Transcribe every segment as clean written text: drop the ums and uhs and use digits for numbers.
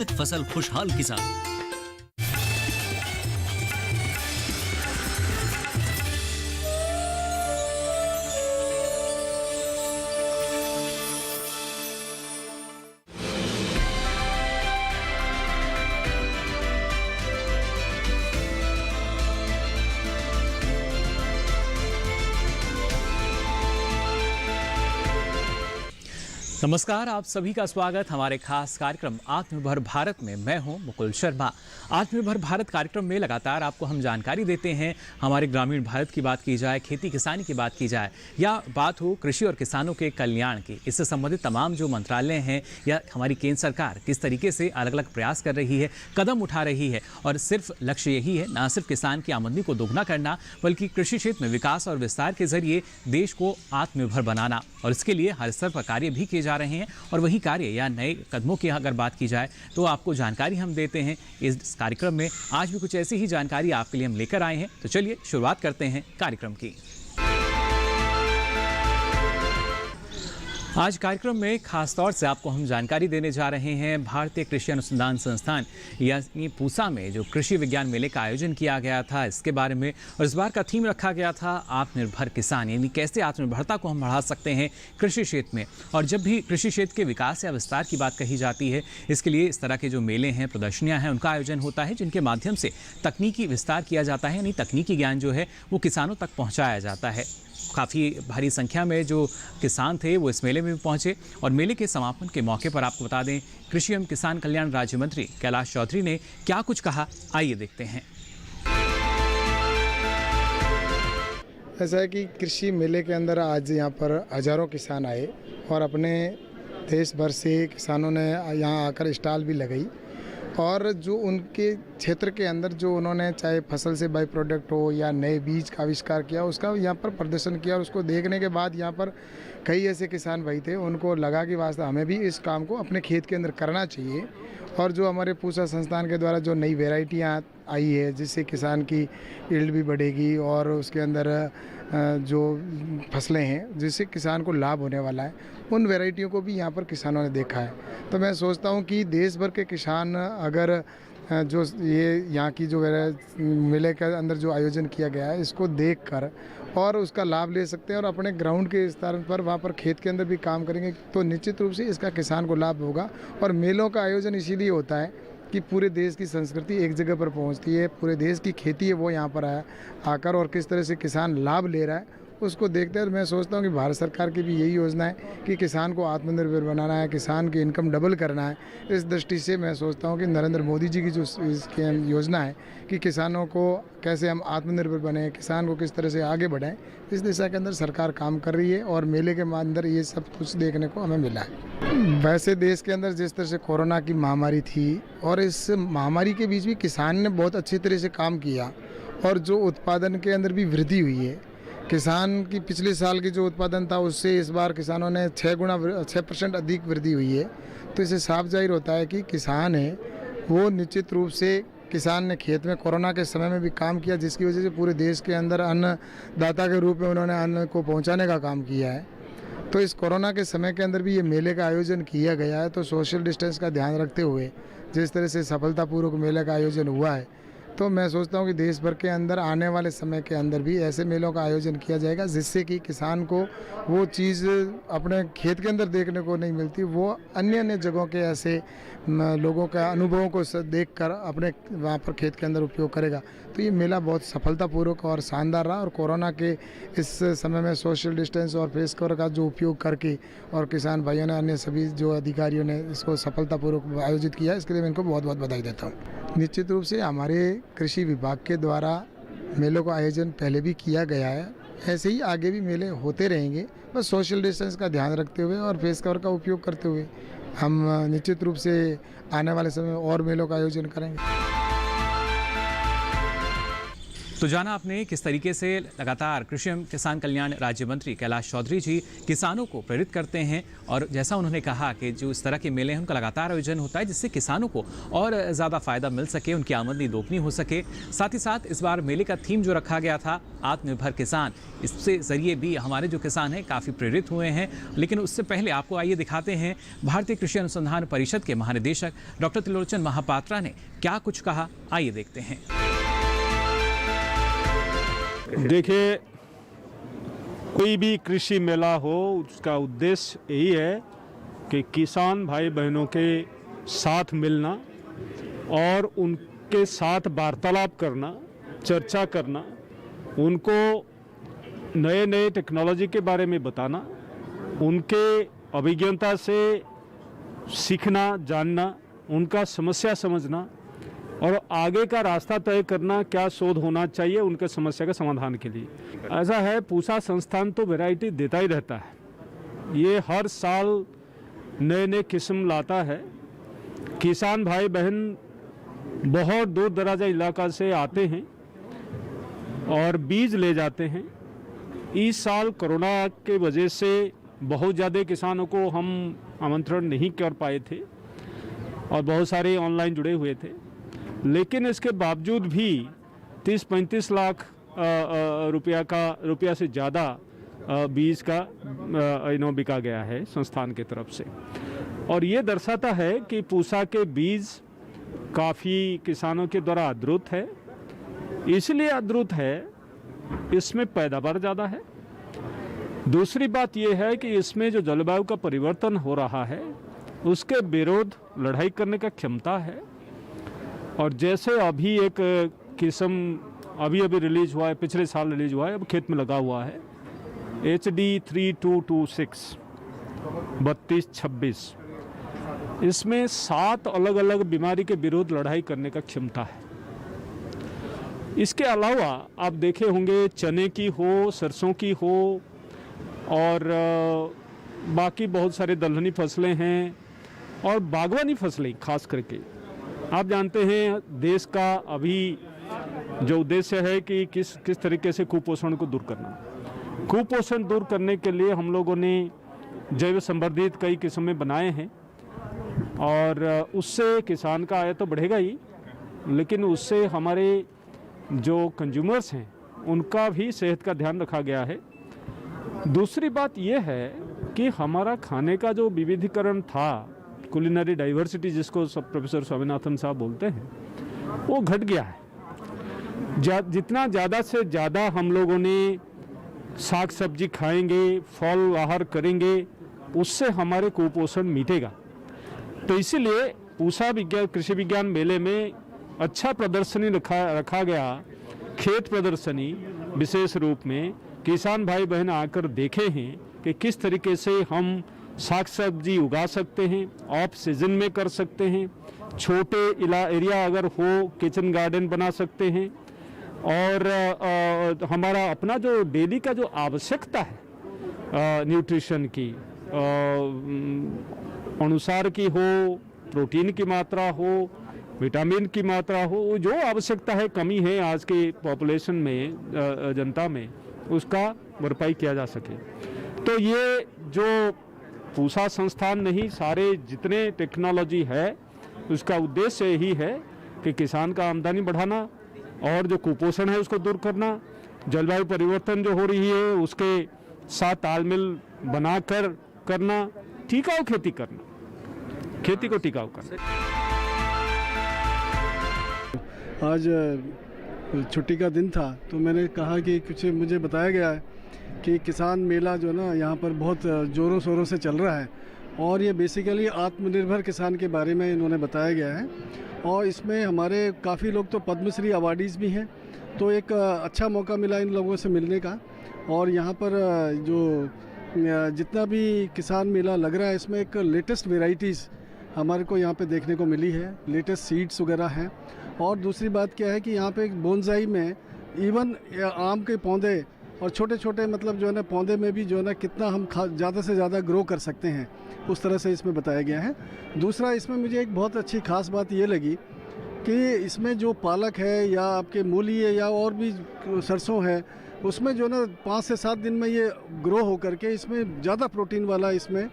फसल खुशहाल किसान। नमस्कार, आप सभी का स्वागत हमारे खास कार्यक्रम आत्मनिर्भर भारत में। मैं हूं मुकुल शर्मा। आत्मनिर्भर भारत कार्यक्रम में लगातार आपको हम जानकारी देते हैं। हमारे ग्रामीण भारत की बात की जाए, खेती किसानी की बात की जाए, या बात हो कृषि और किसानों के कल्याण की, इससे संबंधित तमाम जो मंत्रालय हैं या हमारी केंद्र सरकार किस तरीके से अलग अलग प्रयास कर रही है, कदम उठा रही है, और सिर्फ लक्ष्य यही है ना सिर्फ किसान की आमदनी को दोगुना करना, बल्कि कृषि क्षेत्र में विकास और विस्तार के जरिए देश को आत्मनिर्भर बनाना। और इसके लिए हर स्तर पर कार्य भी किए जा रहे हैं। और वही कार्य या नए कदमों की अगर बात की जाए तो आपको जानकारी हम देते हैं इस कार्यक्रम में। आज भी कुछ ऐसी ही जानकारी आपके लिए हम लेकर आए हैं। तो चलिए शुरुआत करते हैं कार्यक्रम की। आज कार्यक्रम में खास तौर से आपको हम जानकारी देने जा रहे हैं भारतीय कृषि अनुसंधान संस्थान यानी पूसा में जो कृषि विज्ञान मेले का आयोजन किया गया था, इसके बारे में। और इस बार का थीम रखा गया था आत्मनिर्भर किसान, यानी कैसे आत्मनिर्भरता को हम बढ़ा सकते हैं कृषि क्षेत्र में। और जब भी कृषि क्षेत्र के विकास या विस्तार की बात कही जाती है, इसके लिए इस तरह के जो मेले हैं, प्रदर्शनियाँ हैं, उनका आयोजन होता है, जिनके माध्यम से तकनीकी विस्तार किया जाता है, यानी तकनीकी ज्ञान जो है वो किसानों तक पहुँचाया जाता है। काफ़ी भारी संख्या में जो किसान थे वो इस मेले में भी पहुंचे। और मेले के समापन के मौके पर आपको बता दें, कृषि एवं किसान कल्याण राज्य मंत्री कैलाश चौधरी ने क्या कुछ कहा, आइए देखते हैं। ऐसा है कि कृषि मेले के अंदर आज यहाँ पर हजारों किसान आए और अपने देश भर से किसानों ने यहाँ आकर स्टॉल भी लगाई। और जो उनके क्षेत्र के अंदर जो उन्होंने चाहे फसल से बाई प्रोडक्ट हो या नए बीज का आविष्कार किया, उसका यहाँ पर प्रदर्शन किया। और उसको देखने के बाद यहाँ पर कई ऐसे किसान भाई थे, उनको लगा कि वास्तव हमें भी इस काम को अपने खेत के अंदर करना चाहिए। और जो हमारे पूसा संस्थान के द्वारा जो नई वेराइटियाँ आई है, जिससे किसान की यील्ड भी बढ़ेगी और उसके अंदर जो फसलें हैं जिससे किसान को लाभ होने वाला है, उन वैरायटियों को भी यहाँ पर किसानों ने देखा है। तो मैं सोचता हूँ कि देश भर के किसान अगर जो ये यहाँ की जो मेले के अंदर जो आयोजन किया गया है, इसको देखकर और उसका लाभ ले सकते हैं और अपने ग्राउंड के स्तर पर वहाँ पर खेत के अंदर भी काम करेंगे, तो निश्चित रूप से इसका किसान को लाभ होगा। और मेलों का आयोजन इसीलिए होता है कि पूरे देश की संस्कृति एक जगह पर पहुंचती है, पूरे देश की खेती है वो यहाँ पर आकर, और किस तरह से किसान लाभ ले रहा है उसको देखते हैं। मैं सोचता हूँ कि भारत सरकार की भी यही योजना है कि किसान को आत्मनिर्भर बनाना है, किसान की इनकम डबल करना है। इस दृष्टि से मैं सोचता हूँ कि नरेंद्र मोदी जी की जो इसकी योजना है कि किसानों को कैसे हम आत्मनिर्भर बने, किसान को किस तरह से आगे बढ़ाएं, इस दिशा के अंदर सरकार काम कर रही है। और मेले के अंदर ये सब कुछ देखने को हमें मिला है। वैसे देश के अंदर जिस तरह से कोरोना की महामारी थी, और इस महामारी के बीच भी किसान ने बहुत अच्छी तरह से काम किया और जो उत्पादन के अंदर भी वृद्धि हुई है। किसान की पिछले साल की जो उत्पादन था उससे इस बार किसानों ने 6% अधिक वृद्धि हुई है। तो इससे साफ जाहिर होता है कि किसान है वो निश्चित रूप से, किसान ने खेत में कोरोना के समय में भी काम किया, जिसकी वजह से पूरे देश के अंदर अन्नदाता के रूप में उन्होंने अन्न को पहुंचाने का काम किया है। तो इस कोरोना के समय के अंदर भी ये मेले का आयोजन किया गया है। तो सोशल डिस्टेंस का ध्यान रखते हुए जिस तरह से सफलतापूर्वक मेले का आयोजन हुआ है, तो मैं सोचता हूँ कि देश भर के अंदर आने वाले समय के अंदर भी ऐसे मेलों का आयोजन किया जाएगा, जिससे कि किसान को वो चीज़ अपने खेत के अंदर देखने को नहीं मिलती, वो अन्य जगहों के ऐसे लोगों का अनुभवों को देखकर अपने वहाँ पर खेत के अंदर उपयोग करेगा। तो ये मेला बहुत सफलतापूर्वक और शानदार रहा। और कोरोना के इस समय में सोशल डिस्टेंस और फेस कवर का जो उपयोग करके और किसान भाइयों ने, अन्य सभी जो अधिकारियों ने इसको सफलतापूर्वक आयोजित किया, इसके लिए मैं इनको बहुत बहुत बधाई देता हूँ। निश्चित रूप से हमारे कृषि विभाग के द्वारा मेलों का आयोजन पहले भी किया गया है, ऐसे ही आगे भी मेले होते रहेंगे। बस सोशल डिस्टेंस का ध्यान रखते हुए और फेस कवर का उपयोग करते हुए हम निश्चित रूप से आने वाले समय में और मेलों का आयोजन करेंगे। तो जाना आपने किस तरीके से लगातार कृषि एवं किसान कल्याण राज्य मंत्री कैलाश चौधरी जी किसानों को प्रेरित करते हैं, और जैसा उन्होंने कहा कि जो इस तरह के मेले हैं उनका लगातार आयोजन होता है जिससे किसानों को और ज़्यादा फायदा मिल सके, उनकी आमदनी दोगुनी हो सके। साथ ही साथ इस बार मेले का थीम जो रखा गया था आत्मनिर्भर किसान, इससे ज़रिए भी हमारे जो किसान हैं काफ़ी प्रेरित हुए हैं। लेकिन उससे पहले आपको आइए दिखाते हैं भारतीय कृषि अनुसंधान परिषद के महानिदेशक डॉक्टर त्रिलोचन महापात्रा ने क्या कुछ कहा, आइए देखते हैं। देखिए, कोई भी कृषि मेला हो उसका उद्देश्य यही है कि किसान भाई बहनों के साथ मिलना और उनके साथ वार्तालाप करना, चर्चा करना, उनको नए नए टेक्नोलॉजी के बारे में बताना, उनके अभिज्ञता से सीखना, जानना, उनका समस्या समझना और आगे का रास्ता तय करना, क्या शोध होना चाहिए उनके समस्या के समाधान के लिए। ऐसा है, पूसा संस्थान तो वैरायटी देता ही रहता है, ये हर साल नए नए किस्म लाता है। किसान भाई बहन बहुत दूर दराजा इलाका से आते हैं और बीज ले जाते हैं। इस साल कोरोना के वजह से बहुत ज़्यादा किसानों को हम आमंत्रण नहीं कर पाए थे और बहुत सारे ऑनलाइन जुड़े हुए थे, लेकिन इसके बावजूद भी 30-35 लाख रुपया से ज़्यादा बीज का बिका गया है संस्थान की तरफ से। और ये दर्शाता है कि पूसा के बीज काफ़ी किसानों के द्वारा आदृत है। इसलिए आदृत है, इसमें पैदावार ज़्यादा है। दूसरी बात यह है कि इसमें जो जलवायु का परिवर्तन हो रहा है उसके विरोध लड़ाई करने का क्षमता है। और जैसे अभी एक किस्म अभी रिलीज हुआ है, पिछले साल रिलीज हुआ है, अब खेत में लगा हुआ है, HD 3226 3226, इसमें 7 अलग अलग बीमारी के विरोध लड़ाई करने का क्षमता है। इसके अलावा आप देखे होंगे चने की हो, सरसों की हो और बाकी बहुत सारे दलहनी फसलें हैं और बागवानी फसलें खास करके। आप जानते हैं देश का अभी जो उद्देश्य है कि किस तरीके से कुपोषण को दूर करना। कुपोषण दूर करने के लिए हम लोगों ने जैव संवर्धित कई किस्में बनाए हैं और उससे किसान का आय तो बढ़ेगा ही, लेकिन उससे हमारे जो कंज्यूमर्स हैं उनका भी सेहत का ध्यान रखा गया है। दूसरी बात यह है कि हमारा खाने का जो विविधीकरण था, कुलिनरी डाइवर्सिटी जिसको प्रोफेसर स्वामीनाथन साहब बोलते हैं, वो घट गया है। जितना ज़्यादा से ज़्यादा हम लोगों ने साग सब्जी खाएंगे, फल आहार करेंगे, उससे हमारे कुपोषण मिटेगा। तो इसीलिए पूसा कृषि विज्ञान मेले में अच्छा प्रदर्शनी रखा गया, खेत प्रदर्शनी विशेष रूप में। किसान भाई बहन आकर देखे हैं कि किस तरीके से हम साग सब्जी उगा सकते हैं, ऑफ सीजन में कर सकते हैं, छोटे एरिया अगर हो किचन गार्डन बना सकते हैं और हमारा अपना जो डेली का जो आवश्यकता है न्यूट्रिशन की अनुसार की हो, प्रोटीन की मात्रा हो, विटामिन की मात्रा हो, जो आवश्यकता है, कमी है आज के पॉपुलेशन में, जनता में, उसका भरपाई किया जा सके। तो ये जो पूसा संस्थान नहीं, सारे जितने टेक्नोलॉजी है उसका उद्देश्य यही है कि किसान का आमदनी बढ़ाना और जो कुपोषण है उसको दूर करना, जलवायु परिवर्तन जो हो रही है उसके साथ तालमेल बनाकर करना, टिकाऊ खेती करना, खेती को टिकाऊ करना। आज छुट्टी का दिन था तो मैंने कहा कि कुछ मुझे बताया गया है कि किसान मेला जो ना यहाँ पर बहुत ज़ोरों शोरों से चल रहा है और ये बेसिकली आत्मनिर्भर किसान के बारे में इन्होंने बताया गया है। और इसमें हमारे काफ़ी लोग तो पद्मश्री अवार्डीज़ भी हैं, तो एक अच्छा मौका मिला इन लोगों से मिलने का। और यहाँ पर जो जितना भी किसान मेला लग रहा है इसमें एक लेटेस्ट वेराइटीज़ हमारे को यहाँ पे देखने को मिली है, लेटेस्ट सीड्स वगैरह हैं। और दूसरी बात क्या है कि यहाँ पे एक बोनसाई में इवन आम के पौधे और छोटे छोटे मतलब जो है ना पौधे में भी जो है ना कितना हम ज़्यादा से ज़्यादा ग्रो कर सकते हैं, उस तरह से इसमें बताया गया है। दूसरा, इसमें मुझे एक बहुत अच्छी खास बात ये लगी कि इसमें जो पालक है या आपके मूली है या और भी सरसों है, उसमें जो ना 5 से 7 दिन में ये ग्रो हो करके इसमें ज़्यादा प्रोटीन वाला इसमें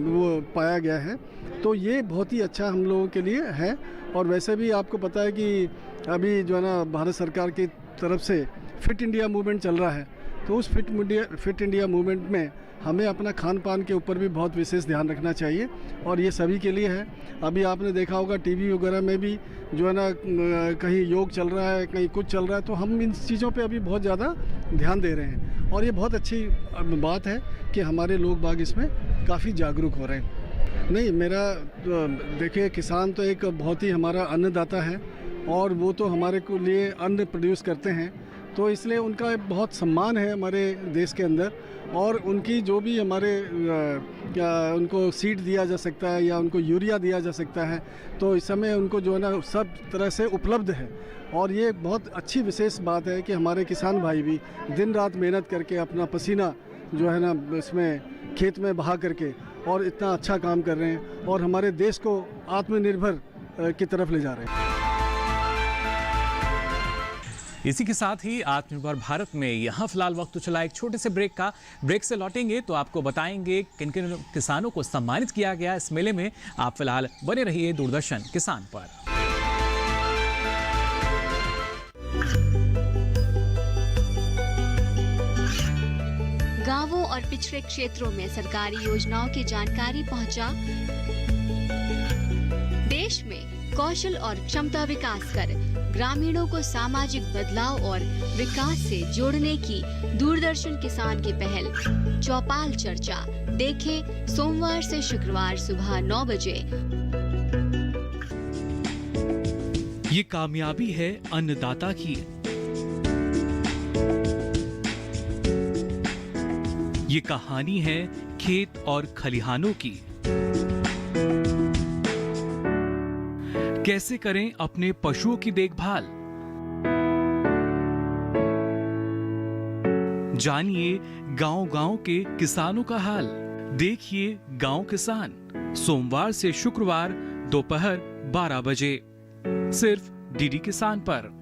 वो पाया गया है। तो ये बहुत ही अच्छा हम लोगों के लिए है। और वैसे भी आपको पता है कि अभी जो है ना भारत सरकार की तरफ से फिट इंडिया मूवमेंट चल रहा है, तो उस फिट इंडिया मूवमेंट में हमें अपना खान पान के ऊपर भी बहुत विशेष ध्यान रखना चाहिए और ये सभी के लिए है। अभी आपने देखा होगा टीवी वगैरह में भी जो है ना कहीं योग चल रहा है, कहीं कुछ चल रहा है, तो हम इन चीज़ों पे अभी बहुत ज़्यादा ध्यान दे रहे हैं और ये बहुत अच्छी बात है कि हमारे लोग बाग इसमें काफ़ी जागरूक हो रहे हैं। नहीं, मेरा देखिए, किसान तो एक बहुत ही हमारा अन्नदाता है और वो तो हमारे को लिए अन्न प्रोड्यूस करते हैं, तो इसलिए उनका बहुत सम्मान है हमारे देश के अंदर। और उनकी जो भी हमारे उनको सीड दिया जा सकता है या उनको यूरिया दिया जा सकता है, तो इस समय उनको जो है ना सब तरह से उपलब्ध है। और ये बहुत अच्छी विशेष बात है कि हमारे किसान भाई भी दिन रात मेहनत करके अपना पसीना जो है ना इसमें खेत में बहा करके और इतना अच्छा काम कर रहे हैं और हमारे देश को आत्मनिर्भर की तरफ ले जा रहे हैं। इसी के साथ ही आत्मनिर्भर भारत में यहाँ फिलहाल वक्त तो चला एक छोटे से ब्रेक का। ब्रेक से लौटेंगे तो आपको बताएंगे किन किन किसानों को सम्मानित किया गया इस मेले में। आप फिलहाल बने रहिए दूरदर्शन किसान पर। गांवों और पिछड़े क्षेत्रों में सरकारी योजनाओं की जानकारी पहुंचा। देश में कौशल और क्षमता विकास कर ग्रामीणों को सामाजिक बदलाव और विकास से जोड़ने की दूरदर्शन किसान की पहल चौपाल चर्चा देखें सोमवार से शुक्रवार सुबह 9 बजे। ये कामयाबी है अन्नदाता की, ये कहानी है खेत और खलिहानों की। कैसे करें अपने पशुओं की देखभाल, जानिए गांव-गांव के किसानों का हाल। देखिए गांव किसान सोमवार से शुक्रवार दोपहर 12 बजे सिर्फ डीडी किसान पर।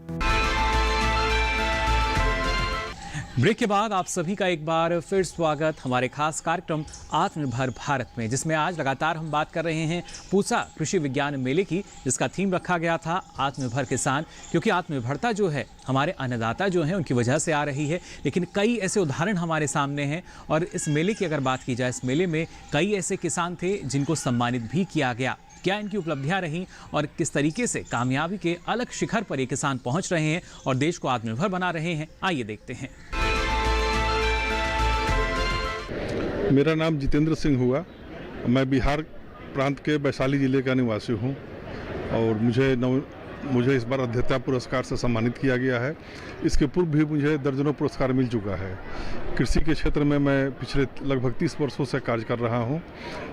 ब्रेक के बाद आप सभी का एक बार फिर स्वागत हमारे खास कार्यक्रम आत्मनिर्भर भारत में, जिसमें आज लगातार हम बात कर रहे हैं पूसा कृषि विज्ञान मेले की, जिसका थीम रखा गया था आत्मनिर्भर किसान। क्योंकि आत्मनिर्भरता जो है हमारे अन्नदाता जो हैं उनकी वजह से आ रही है, लेकिन कई ऐसे उदाहरण हमारे सामने हैं। और इस मेले की अगर बात की जाए, इस मेले में कई ऐसे किसान थे जिनको सम्मानित भी किया गया। क्या इनकी उपलब्धियां रहीं और किस तरीके से कामयाबी के अलग शिखर पर ये किसान पहुंच रहे हैं और देश को आत्मनिर्भर बना रहे हैं, आइए देखते हैं। मेरा नाम जितेंद्र सिंह हुआ। मैं बिहार प्रांत के वैशाली जिले का निवासी हूं और मुझे इस बार अध्यक्षता पुरस्कार से सम्मानित किया गया है। इसके पूर्व भी मुझे दर्जनों पुरस्कार मिल चुका है। कृषि के क्षेत्र में मैं पिछले लगभग 30 वर्षों से कार्य कर रहा हूं।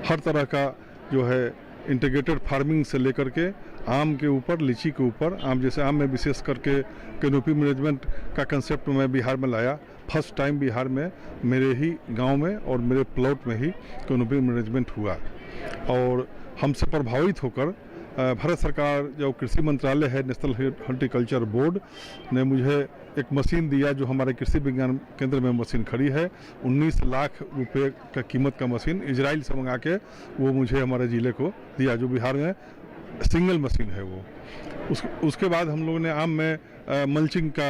हर तरह का जो है इंटीग्रेटेड फार्मिंग से लेकर के आम के ऊपर, लीची के ऊपर, आम जैसे आम में विशेष करके कैनोपी मैनेजमेंट का कंसेप्ट मैं बिहार में लाया। फर्स्ट टाइम बिहार में मेरे ही गांव में और मेरे प्लॉट में ही कैनोपी मैनेजमेंट हुआ। और हमसे प्रभावित होकर भारत सरकार जो कृषि मंत्रालय है, नेशनल हॉर्टिकल्चर बोर्ड ने मुझे एक मशीन दिया, जो हमारे कृषि विज्ञान केंद्र में मशीन खड़ी है। 19 लाख रुपए का कीमत का मशीन इजराइल से मंगा के वो मुझे हमारे ज़िले को दिया, जो बिहार में सिंगल मशीन है वो। उसके बाद हम लोगों ने आम में मल्चिंग का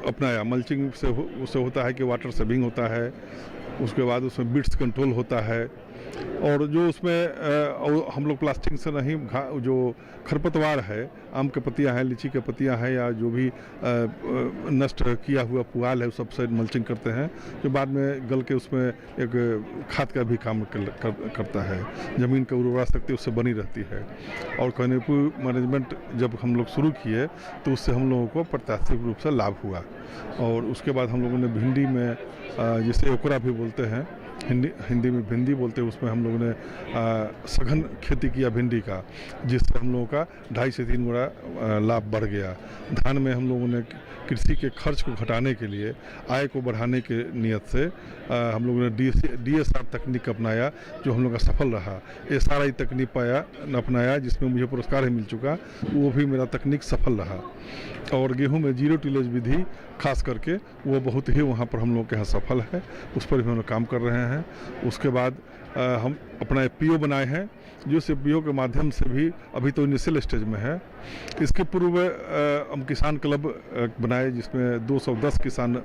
अपनाया। मल्चिंग से उससे होता है कि वाटर सेविंग होता है, उसके बाद उसमें बिट्स कंट्रोल होता है और जो उसमें हम लोग प्लास्टिक से नहीं, जो खरपतवार है, आम के पत्तियां हैं, लीची के पत्तियां हैं या जो भी नष्ट किया हुआ पुआल है, उस सबसे मल्चिंग करते हैं, जो बाद में गल के उसमें एक खाद का भी काम करता है। ज़मीन की उर्वरा शक्ति उससे बनी रहती है। और कैनोपी मैनेजमेंट जब हम लोग शुरू किए तो उससे हम लोगों को प्रत्याशित रूप से लाभ हुआ। और उसके बाद हम लोगों ने भिंडी में, जिसे ओकरा भी बोलते हैं, हिंदी में भिंडी बोलते हैं, उसमें हम लोगों ने सघन खेती किया भिंडी का, जिससे हम लोगों का 2.5 से 3 गुना लाभ बढ़ गया। धान में हम लोगों ने कृषि के खर्च को घटाने के लिए, आय को बढ़ाने के नियत से हम लोगों ने DSR तकनीक अपनाया, जो हम लोग का सफल रहा। SRI तकनीक अपनाया, जिसमें मुझे पुरस्कार ही मिल चुका, वो भी मेरा तकनीक सफल रहा। और गेहूं में 0 टिलेज विधि खास करके वो बहुत ही वहाँ पर हम लोग के यहाँ सफल है, उस पर भी हम लोग काम कर रहे हैं। उसके बाद हम अपना FPO बनाए हैं, जो FPO के माध्यम से भी अभी तो इनिशियल स्टेज में है। इसके पूर्व हम किसान क्लब बनाए, जिसमें 210 किसान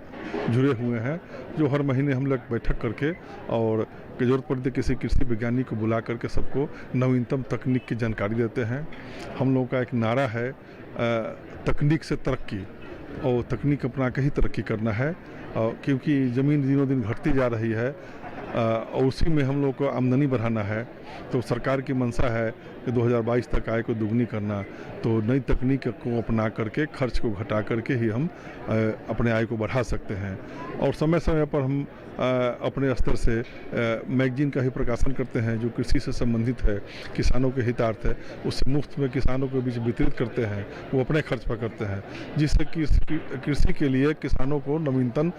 जुड़े हुए हैं, जो हर महीने हम लोग बैठक करके और जरूरत पड़ती किसी कृषि वैज्ञानिक को बुला करके सबको नवीनतम तकनीक की जानकारी देते हैं। हम लोगों का एक नारा है, तकनीक से तरक्की, और तकनीक अपना के ही तरक्की करना है, क्योंकि ज़मीन दिनों दिन घटती जा रही है और उसी में हम लोग को आमदनी बढ़ाना है। तो सरकार की मंशा है कि 2022 तक आय को दुगनी करना, तो नई तकनीक को अपना करके खर्च को घटा करके ही हम अपने आय को बढ़ा सकते हैं। और समय समय पर हम अपने स्तर से मैगजीन का ही प्रकाशन करते हैं, जो कृषि से संबंधित है, किसानों के हितार्थ है, उससे मुफ्त में किसानों के बीच वितरित करते हैं, वो अपने खर्च पर करते हैं, जिससे कि कृषि के लिए किसानों को नवीनतम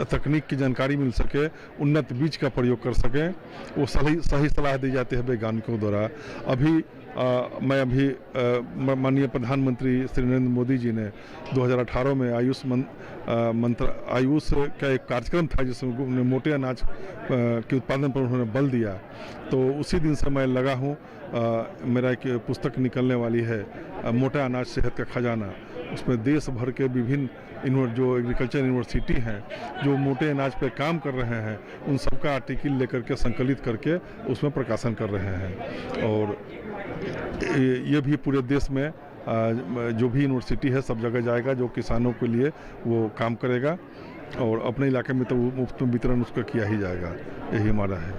तकनीक की जानकारी मिल सके, उन्नत बीज का प्रयोग कर सकें, वो सही सलाह दी जाती है वैज्ञानिकों द्वारा। मैं अभी माननीय प्रधानमंत्री श्री नरेंद्र मोदी जी ने 2018 में आयुष का एक कार्यक्रम था, जिसमें मोटे अनाज के उत्पादन पर उन्होंने बल दिया। तो उसी दिन से मैं लगा हूँ, मेरा एक पुस्तक निकलने वाली है, मोटा अनाज सेहत का खजाना। उसमें देश भर के विभिन्न जो एग्रीकल्चर यूनिवर्सिटी हैं, जो मोटे अनाज पर काम कर रहे हैं, उन सबका आर्टिकल लेकर के संकलित करके उसमें प्रकाशन कर रहे हैं। और ये भी पूरे देश में जो भी यूनिवर्सिटी है सब जगह जाएगा, जो किसानों के लिए वो काम करेगा, और अपने इलाके में तो मुफ्त में वितरण उसका किया ही जाएगा, यही हमारा है।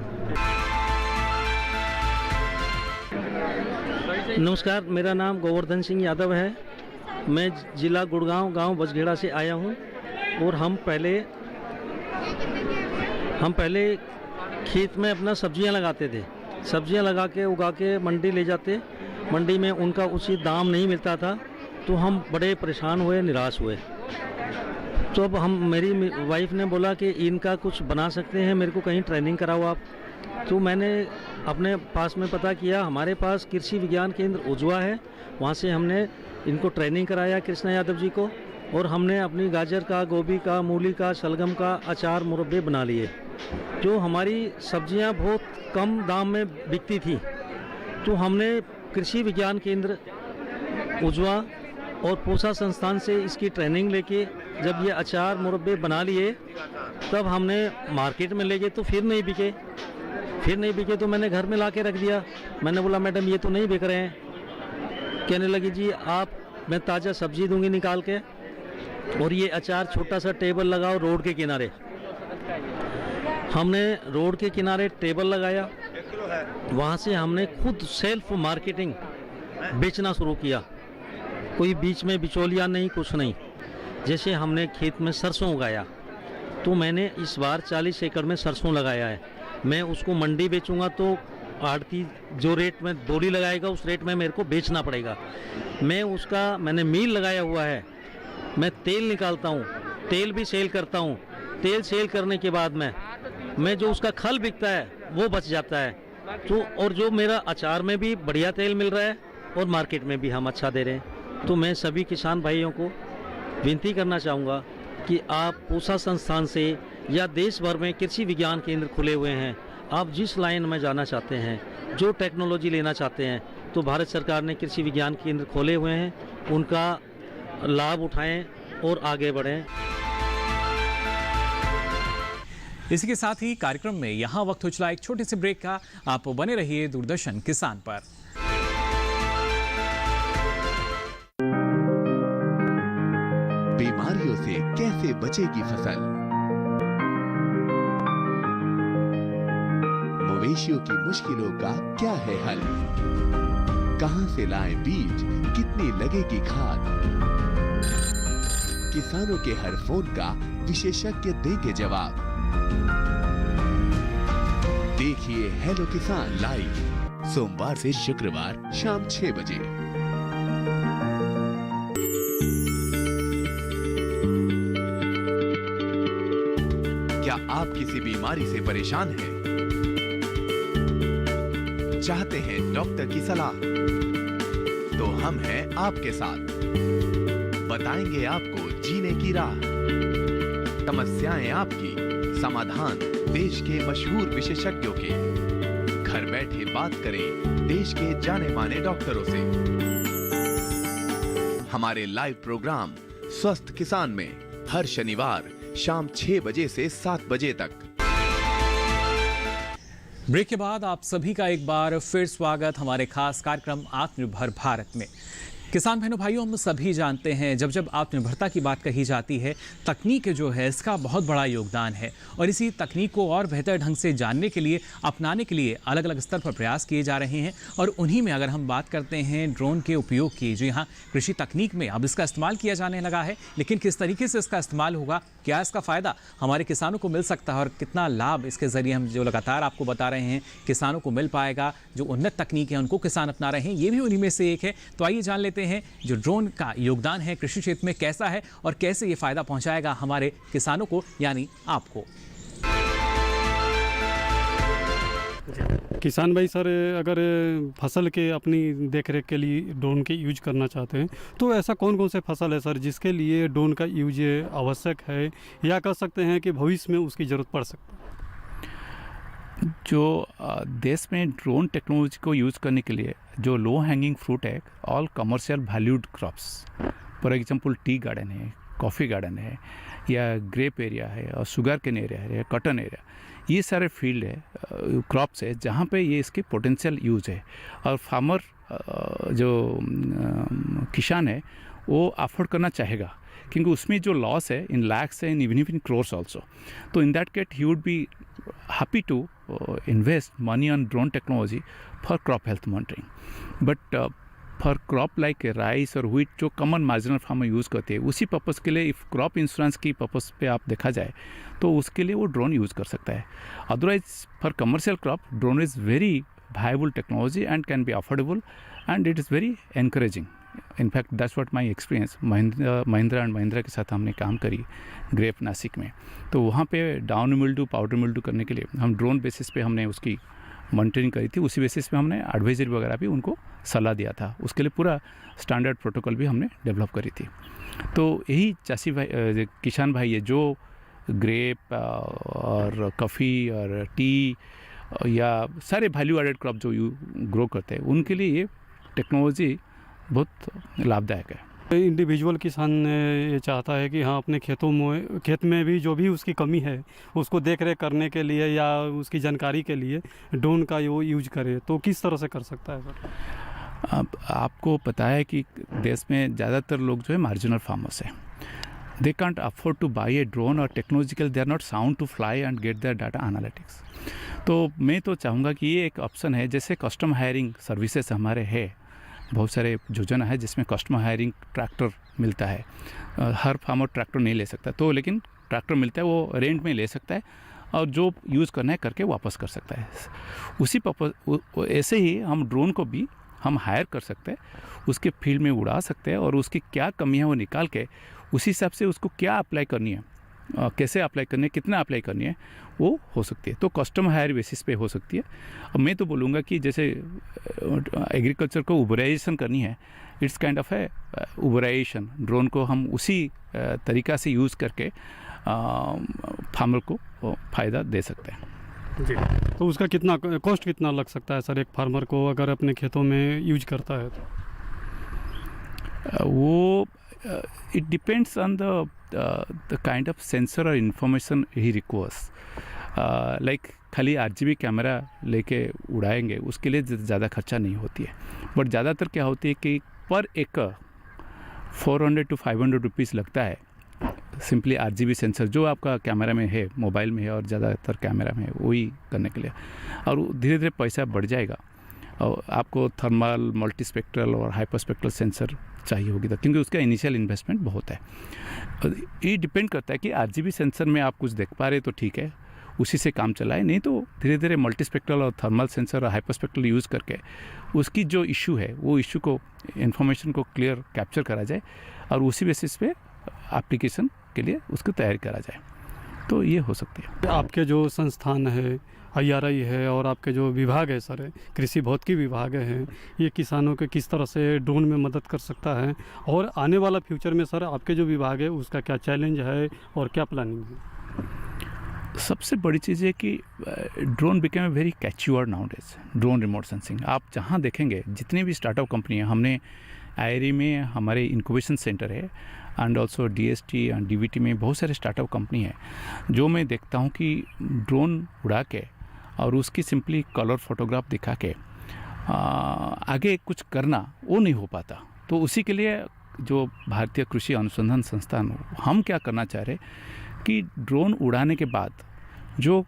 नमस्कार, मेरा नाम गोवर्धन सिंह यादव है। मैं जिला गुड़गांव, गांव बजगेड़ा से आया हूं। और हम पहले खेत में अपना सब्जियां लगाते थे। सब्जियां लगा के उगा के मंडी ले जाते, मंडी में उनका उचित दाम नहीं मिलता था, तो हम बड़े परेशान हुए, निराश हुए। तो अब मेरी वाइफ ने बोला कि इनका कुछ बना सकते हैं, मेरे को कहीं ट्रेनिंग कराओ आप। तो मैंने अपने पास में पता किया, हमारे पास कृषि विज्ञान केंद्र उजवा है, वहाँ से हमने इनको ट्रेनिंग कराया, कृष्णा यादव जी को। और हमने अपनी गाजर का, गोभी का, मूली का, शलगम का अचार मुरब्बे बना लिए। जो हमारी सब्जियां बहुत कम दाम में बिकती थी, तो हमने कृषि विज्ञान केंद्र उजवा और पूसा संस्थान से इसकी ट्रेनिंग लेके जब ये अचार मुरब्बे बना लिए, तब हमने मार्केट में ले गए, तो फिर नहीं बिके तो मैंने घर में ला के रख दिया। मैंने बोला, मैडम ये तो नहीं बिक रहे हैं। कहने लगी, जी मैं ताज़ा सब्जी दूंगी निकाल के, और ये अचार छोटा सा टेबल लगाओ रोड के किनारे। हमने रोड के किनारे टेबल लगाया, वहाँ से हमने खुद सेल्फ मार्केटिंग बेचना शुरू किया। कोई बीच में बिचौलिया नहीं, कुछ नहीं। जैसे हमने खेत में सरसों उगाया, तो मैंने इस बार 40 एकड़ में सरसों लगाया है। मैं उसको मंडी बेचूंगा तो आड़ती जो रेट में बोली लगाएगा, उस रेट में मेरे को बेचना पड़ेगा। मैंने मील लगाया हुआ है, मैं तेल निकालता हूँ, तेल भी सेल करता हूँ। तेल सेल करने के बाद मैं जो उसका खल बिकता है वो बच जाता है। तो और जो मेरा अचार में भी बढ़िया तेल मिल रहा है और मार्केट में भी हम अच्छा दे रहे हैं। तो मैं सभी किसान भाइयों को विनती करना चाहूँगा कि आप पूसा संस्थान से या देश भर में कृषि विज्ञान केंद्र खुले हुए हैं, आप जिस लाइन में जाना चाहते हैं, जो टेक्नोलॉजी लेना चाहते हैं, तो भारत सरकार ने कृषि विज्ञान केंद्र खोले हुए हैं, उनका लाभ उठाएं और आगे बढ़ें। इसी के साथ ही कार्यक्रम में यहाँ वक्त हो चला एक छोटे से ब्रेक का। आप बने रहिए दूरदर्शन किसान पर। बीमारियों से कैसे बचेगी फसल? मवेशियों की मुश्किलों का क्या है हल? कहां से लाएं बीज, कितनी लगेगी खाद? किसानों के हर फोन का विशेषज्ञ देंगे जवाब। देखिए हेलो किसान लाइव सोमवार से शुक्रवार शाम 6 बजे। क्या आप किसी बीमारी से परेशान हैं? चाहते हैं डॉक्टर की सलाह? तो हम हैं आपके साथ, बताएंगे आपको जीने की राह। समस्याएं आपकी, समाधान देश के मशहूर विशेषज्ञों के। घर बैठे बात करें देश के जाने माने डॉक्टरों से। हमारे लाइव प्रोग्राम स्वस्थ किसान में हर शनिवार शाम 6 बजे से 7 बजे तक। ब्रेक के बाद आप सभी का एक बार फिर स्वागत हमारे खास कार्यक्रम आत्मनिर्भर भारत में। किसान बहनों भाइयों, हम सभी जानते हैं जब जब आत्मनिर्भरता की बात कही जाती है, तकनीक जो है इसका बहुत बड़ा योगदान है और इसी तकनीक को और बेहतर ढंग से जानने के लिए, अपनाने के लिए अलग अलग स्तर पर प्रयास किए जा रहे हैं। और उन्हीं में अगर हम बात करते हैं ड्रोन के उपयोग की, जो यहाँ कृषि तकनीक में अब इसका इस्तेमाल किया जाने लगा है, लेकिन किस तरीके से इसका इस्तेमाल होगा, क्या इसका फ़ायदा हमारे किसानों को मिल सकता है और कितना लाभ इसके ज़रिए हम जो लगातार आपको बता रहे हैं किसानों को मिल पाएगा, जो उन्नत तकनीक है उनको किसान अपना रहे हैं, ये भी उन्हीं में से एक है। तो आइए जान लेते हैं जो ड्रोन का योगदान है कृषि क्षेत्र में कैसा है और कैसे ये फायदा पहुंचाएगा हमारे किसानों को, यानी आपको। किसान भाई सर, अगर फसल के अपनी देखरेख के लिए ड्रोन के यूज करना चाहते हैं तो ऐसा कौन कौन से फसल है सर जिसके लिए ड्रोन का यूज आवश्यक है, या कह सकते हैं कि भविष्य में उसकी ज़रूरत पड़ सकती है? जो देश में ड्रोन टेक्नोलॉजी को यूज़ करने के लिए जो लो हैंगिंग फ्रूट है, all commercial valued crops, for example tea garden है, कॉफ़ी गार्डन है, या ग्रेप एरिया है, और शुगर केन एरिया है, कॉटन एरिया, ये सारे फील्ड है, क्रॉप्स है जहाँ पे ये इसकी पोटेंशियल यूज़ है। और फार्मर जो किसान है वो अफोर्ड करना चाहेगा, क्योंकि उसमें जो लॉस है इन लैक्स है, in even in crores also. तो in that case he would be happy to invest money on drone technology for crop health monitoring. But for crop like rice और wheat जो common marginal farmer यूज़ करते हैं, उसी purpose के लिए if crop insurance की purpose पे आप देखा जाए तो उसके लिए वो ड्रोन यूज़ कर सकता है। Otherwise for commercial crop drone is very viable technology and can be affordable and it is very encouraging. In fact that's what my experience, Mahindra and Mahindra के साथ हमने काम करी ग्रेप नासिक में, तो वहाँ पे डाउन मिल्ड्यू, पाउडर मिल्ड्यू करने के लिए हम ड्रोन बेसिस पे हमने उसकी मॉनिटरिंग करी थी। उसी बेसिस पे हमने एडवाइजरी वगैरह भी उनको सलाह दिया था, उसके लिए पूरा स्टैंडर्ड प्रोटोकॉल भी हमने डेवलप करी थी। तो यही चासी भाई, किसान भाई है जो ग्रेप और कॉफ़ी और टी या सारे वैल्यू एडेड क्रॉप जो ग्रो करते हैं, उनके लिए ये टेक्नोलॉजी बहुत लाभदायक है। इंडिविजुअल किसान ये चाहता है कि हाँ अपने खेत में भी जो भी उसकी कमी है उसको देख रेख करने के लिए या उसकी जानकारी के लिए ड्रोन का वो यूज करे, तो किस तरह से कर सकता है सर? अब आपको पता है कि देश में ज़्यादातर लोग जो है मार्जिनल फार्मर्स हैं, they can't afford to buy a drone और technological they are not sound to fly and get their data analytics. तो मैं तो चाहूँगा कि ये एक ऑप्शन है, जैसे कस्टम हायरिंग सर्विसेज हमारे है, बहुत सारे योजना है जिसमें कस्टमर हायरिंग ट्रैक्टर मिलता है। हर फार्मर ट्रैक्टर नहीं ले सकता, तो लेकिन ट्रैक्टर मिलता है, वो रेंट में ले सकता है और जो यूज़ करना है करके वापस कर सकता है। उसी पर्पज ऐसे ही हम ड्रोन को भी हम हायर कर सकते हैं, उसके फील्ड में उड़ा सकते हैं और उसकी क्या कमियां वो निकाल के उसी हिसाब से उसको क्या अप्लाई करनी है, कैसे अप्लाई करनी है, कितना अप्लाई करनी है, वो हो सकती है। तो कस्टम हायर बेसिस पे हो सकती है। अब मैं तो बोलूँगा कि जैसे एग्रीकल्चर को उबराइजेशन करनी है, इट्स काइंड ऑफ है उबराइजेशन, ड्रोन को हम उसी तरीक़ा से यूज़ करके फार्मर को फ़ायदा दे सकते हैं। जी, तो उसका कितना कॉस्ट कितना लग सकता है सर एक फार्मर को अगर अपने खेतों में यूज करता है तो? वो it depends on the kind of sensor or information he requires. Like खाली RGB कैमरा लेके उड़ाएंगे उसके लिए ज़्यादा खर्चा नहीं होती है, बट ज़्यादातर क्या होती है कि पर एकड़ 400 to 500 रुपीज़ लगता है सिंपली RGB सेंसर जो आपका कैमरा में है, मोबाइल में है और ज़्यादातर कैमरा में है, वही करने के लिए। और धीरे धीरे पैसा बढ़ जाएगा और आपको थर्मल, मल्टीस्पेक्ट्रल और हाइपरस्पेक्ट्रल सेंसर चाहिए होगी, क्योंकि उसका इनिशियल इन्वेस्टमेंट बहुत है। ये डिपेंड करता है कि RGB सेंसर में आप कुछ देख पा रहे तो ठीक है, उसी से काम चलाए, नहीं तो धीरे धीरे मल्टीस्पेक्ट्रल और थर्मल सेंसर और हाइपरस्पेक्ट्रल यूज़ करके उसकी जो इशू है वो इशू को इन्फॉर्मेशन को क्लियर कैप्चर करा जाए और उसी बेसिस पे एप्लीकेशन के लिए उसको तैयार करा जाए, तो ये हो सकती है। आपके जो संस्थान है IRI है और आपके जो विभाग है सर, कृषि भौतिकी विभाग है, ये किसानों के किस तरह से ड्रोन में मदद कर सकता है, और आने वाला फ्यूचर में सर आपके जो विभाग है उसका क्या चैलेंज है और क्या प्लानिंग है? सबसे बड़ी चीज़ है कि drone became a very catchy word nowadays. Drone remote sensing आप जहाँ देखेंगे, जितनी भी स्टार्टअप कंपनी है, हमने IRI में हमारे इंक्यूबेशन सेंटर है and also DST and DVT में बहुत सारे स्टार्टअप कंपनी है जो मैं देखता हूँ कि ड्रोन उड़ा के और उसकी सिंपली कलर फोटोग्राफ दिखा के आगे कुछ करना वो नहीं हो पाता। तो उसी के लिए जो भारतीय कृषि अनुसंधान संस्थान, हम क्या करना चाह रहे कि ड्रोन उड़ाने के बाद जो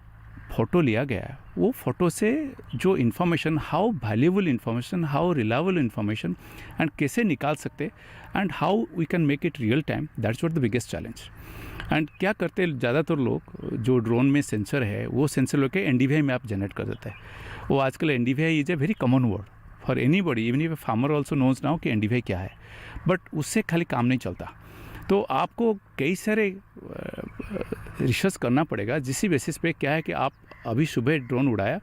फ़ोटो लिया गया है वो फ़ोटो से जो information, how valuable information, how reliable information and कैसे निकाल सकते and how we can make it real time, that's what the biggest challenge. And क्या करते ज़्यादातर लोग जो ड्रोन में सेंसर है वो सेंसर लेके NDVI मैप जनरेट कर देता है। वो आजकल NDVI is a very common word for anybody, even if a farmer also knows now कि NDVI क्या है, बट उससे खाली काम नहीं चलता। तो आपको कई सारे रिसर्च करना पड़ेगा, जिसी बेसिस पे क्या है कि आप अभी सुबह ड्रोन उड़ाया,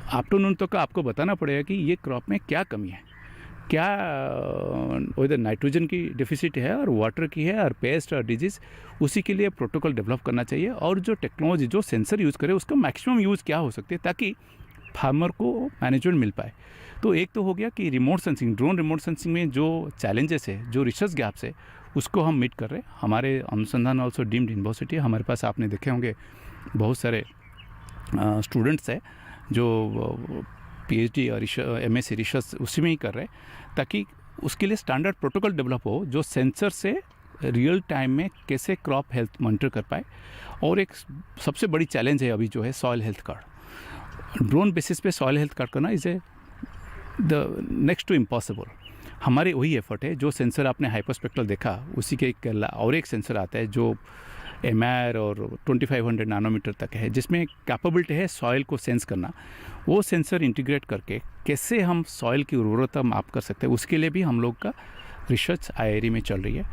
आफ्टरनून तक आपको बताना पड़ेगा कि ये क्रॉप में क्या कमी है, क्या उधर नाइट्रोजन की डिफिसिट है और वाटर की है और पेस्ट और डिजीज़, उसी के लिए प्रोटोकॉल डेवलप करना चाहिए। और जो टेक्नोलॉजी, जो सेंसर यूज़ करे उसका मैक्सिमम यूज़ क्या हो सकती है ताकि फार्मर को मैनेजमेंट मिल पाए। तो एक तो हो गया कि remote sensing, drone remote sensing में जो चैलेंजेस है, जो रिसर्च गैप्स है, उसको हम मीट कर रहे हैं। हमारे अनुसंधान ऑल्सो डीम्ड यूनिवर्सिटी है, हमारे पास आपने देखे होंगे बहुत सारे स्टूडेंट्स हैं जो PhD और MSc रिसर्च उसी में ही कर रहे हैं, ताकि उसके लिए स्टैंडर्ड प्रोटोकॉल डेवलप हो जो सेंसर से रियल टाइम में कैसे क्रॉप हेल्थ मॉनिटर कर पाए। और एक सबसे बड़ी चैलेंज है अभी जो है soil health card. Drone basis पे सॉइल हेल्थ कार्ड करना is a the next to impossible. हमारे वही एफर्ट है, जो सेंसर आपने हाइपरस्पेक्ट्रल देखा उसी के और एक सेंसर आता है जो MR और 2500 नैनोमीटर तक है, जिसमें कैपेबिलिटी है सॉइल को सेंस करना। वो सेंसर इंटीग्रेट करके कैसे हम सॉइल की उर्वरता माप कर सकते हैं, उसके लिए भी हम लोग का रिसर्च IRI में चल रही है।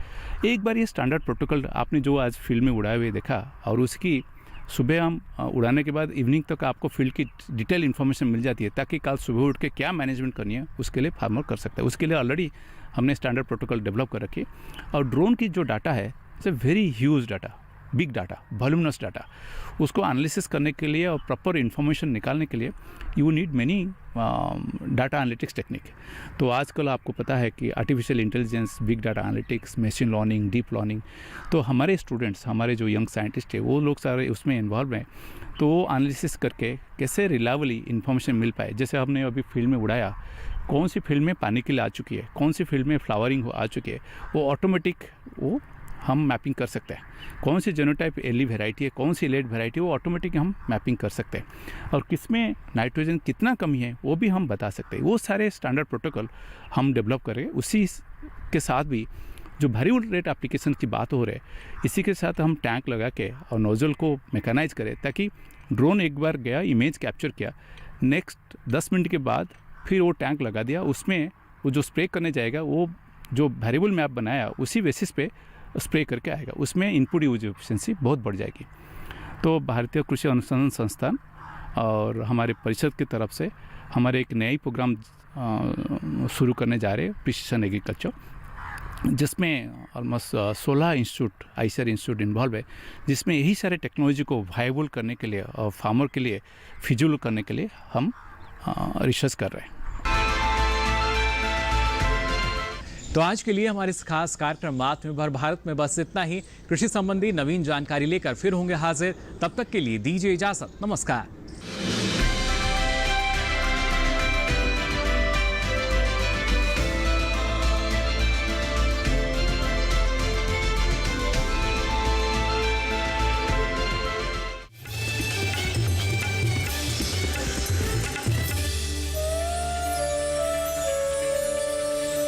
एक बार ये स्टैंडर्ड प्रोटोकॉल आपने जो आज फील्ड में उड़ाए हुए देखा, और उसकी सुबह हम उड़ाने के बाद इवनिंग तक आपको फील्ड की डिटेल इन्फॉर्मेशन मिल जाती है, ताकि कल सुबह उठ के क्या मैनेजमेंट करनी है उसके लिए फार्मर कर सकता है। उसके लिए ऑलरेडी हमने स्टैंडर्ड प्रोटोकॉल डेवलप कर रखी है। और ड्रोन की जो डाटा है it's a very huge data, big data, voluminous data, उसको एनालिसिस करने के लिए और प्रॉपर इन्फॉर्मेशन निकालने के लिए you need many data analytics technique. तो आजकल आपको पता है कि artificial intelligence, big data analytics, machine learning, deep learning, तो हमारे स्टूडेंट्स, हमारे जो यंग साइंटिस्ट है वो लोग सारे उसमें इन्वॉल्व हैं। तो वो एनालिसिस करके कैसे रिलायबली इन्फॉर्मेशन मिल पाए। जैसे हमने अभी फील्ड में उड़ाया, कौन सी फील्ड में पानी के लिए आ चुकी है, कौन सी फील्ड में फ्लावरिंग आ चुकी है, वो ऑटोमेटिक वो हम मैपिंग कर सकते हैं। कौन सी जेनोटाइप अर्ली वेराइटी है, कौन सी लेट वेराइटी है, वो ऑटोमेटिक हम मैपिंग कर सकते हैं। और किस में नाइट्रोजन कितना कमी है वो भी हम बता सकते हैं। वो सारे स्टैंडर्ड प्रोटोकॉल हम डेवलप करेंगे। उसी के साथ भी जो वेरिएबल रेट एप्लीकेशन की बात हो रही है, इसी के साथ हम टैंक लगा के और नोजल को मैकेनाइज करें, ताकि ड्रोन एक बार गया, इमेज कैप्चर किया, नेक्स्ट 10 मिनट के बाद फिर वो टैंक लगा दिया, उसमें वो जो स्प्रे करने जाएगा वो जो वेरिएबल मैप बनाया उसी बेसिस पे स्प्रे करके आएगा। उसमें इनपुट यूज एफिशिएंसी बहुत बढ़ जाएगी। तो भारतीय कृषि अनुसंधान संस्थान और हमारे परिषद की तरफ से हमारे एक नई प्रोग्राम शुरू करने जा रहे हैं, प्रिसिशन एग्रीकल्चर, जिसमें almost 16 institute, ICAR institute involve है, जिसमें यही सारे टेक्नोलॉजी को वायबल करने के लिए और फार्मर के लिए फिजिबल करने के लिए हम रिसर्च कर रहे हैं। तो आज के लिए हमारे इस खास कार्यक्रम आत्मनिर्भर भारत में बस इतना ही। कृषि संबंधी नवीन जानकारी लेकर फिर होंगे हाजिर। तब तक के लिए दीजिए इजाजत। नमस्कार।